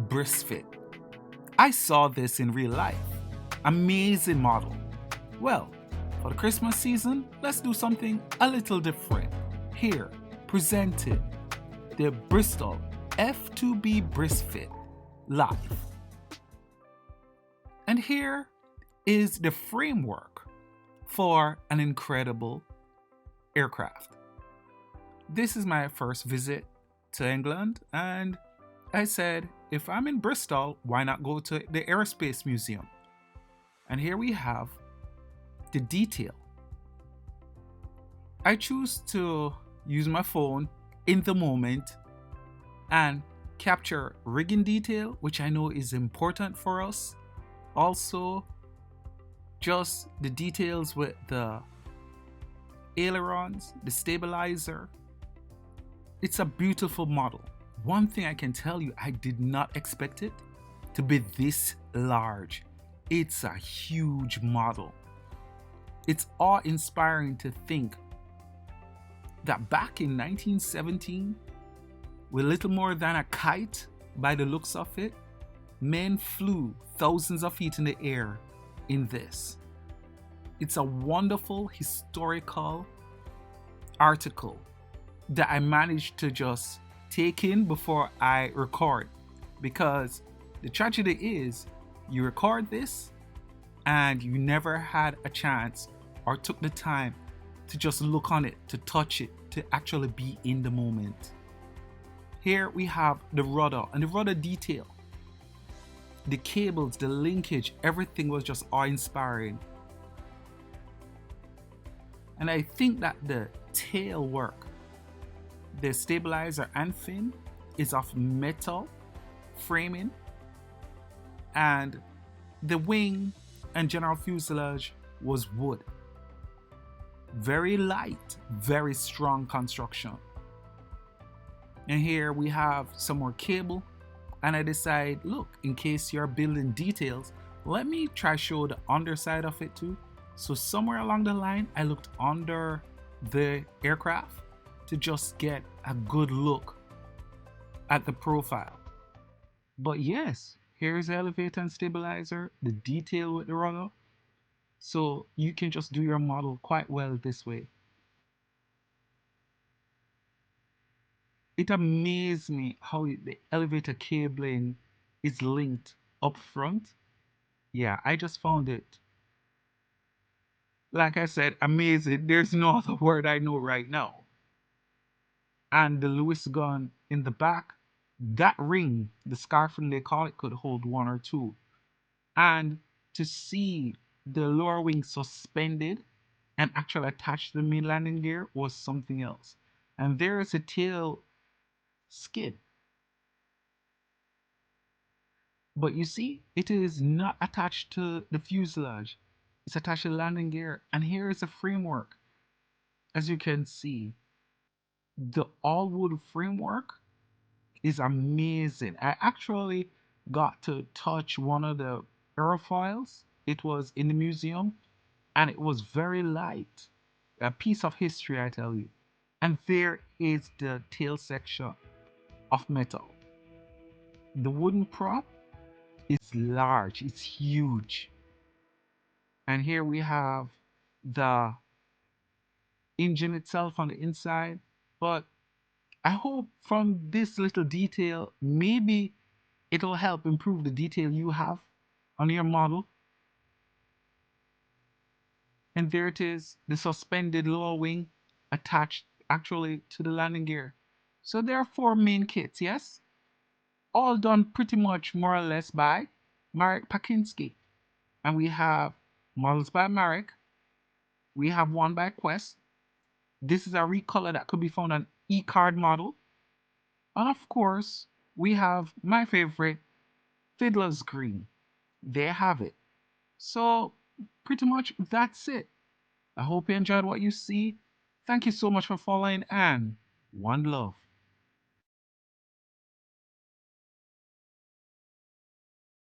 Brisfit. I saw this in real life. Amazing model. Well, for the Christmas season, let's do something a little different. Here, presenting the Bristol F2B Brisfit live. And here is the framework for an incredible aircraft. This is my first visit to England, and I said, if I'm in Bristol, why not go to the Aerospace Museum? And here we have the detail. I choose to use my phone in the moment and capture rigging detail, which I know is important for us. Also, just the details with the ailerons, the stabilizer. It's a beautiful model. One thing I can tell you, I did not expect it to be this large. It's a huge model. It's awe-inspiring to think that back in 1917, with little more than a kite by the looks of it, men flew thousands of feet in the air in this. It's a wonderful historical article that I managed to just take in before I record, because the tragedy is you record this and you never had a chance or took the time to just look on it, to touch it, to actually be in the moment. Here we have the rudder and the rudder detail. The cables, the linkage, everything was just awe-inspiring. And I think that the tail work, the stabilizer and fin, is of metal framing, and the wing and general fuselage was wood. Very light, very strong construction. And here we have some more cable, and I decide, look, in case you're building details, let me try show the underside of it too. So somewhere along the line, I looked under the aircraft to just get a good look at the profile. But yes, here's the elevator and stabilizer, the detail with the rudder. So you can just do your model quite well this way. It amazed me how the elevator cabling is linked up front. Yeah, I just found it, like I said, amazing. There's no other word I know right now. And the Lewis gun in the back, that ring, the scarfing they call it, could hold one or two. And to see the lower wing suspended and actually attached to the main landing gear was something else. And there is a tail skid. But you see, it is not attached to the fuselage. It's attached to the landing gear. And here is a framework. As you can see, the all wood framework is amazing. I actually got to touch one of the aerofoils. It was in the museum and it was very light. A piece of history, I tell you. And there is the tail section of metal. The wooden prop is large, it's huge. And here we have the engine itself on the inside. But I hope from this little detail, maybe it'll help improve the detail you have on your model. And there it is, the suspended lower wing attached actually to the landing gear. So there are four main kits, yes? All done pretty much more or less by Marek Pakinski. And we have models by Marek. We have one by Quest. This is a recolor that could be found on E-card model. And of course, we have my favorite, Fiddler's Green. There have it. So pretty much that's it. I hope you enjoyed what you see. Thank you so much for following, and one love.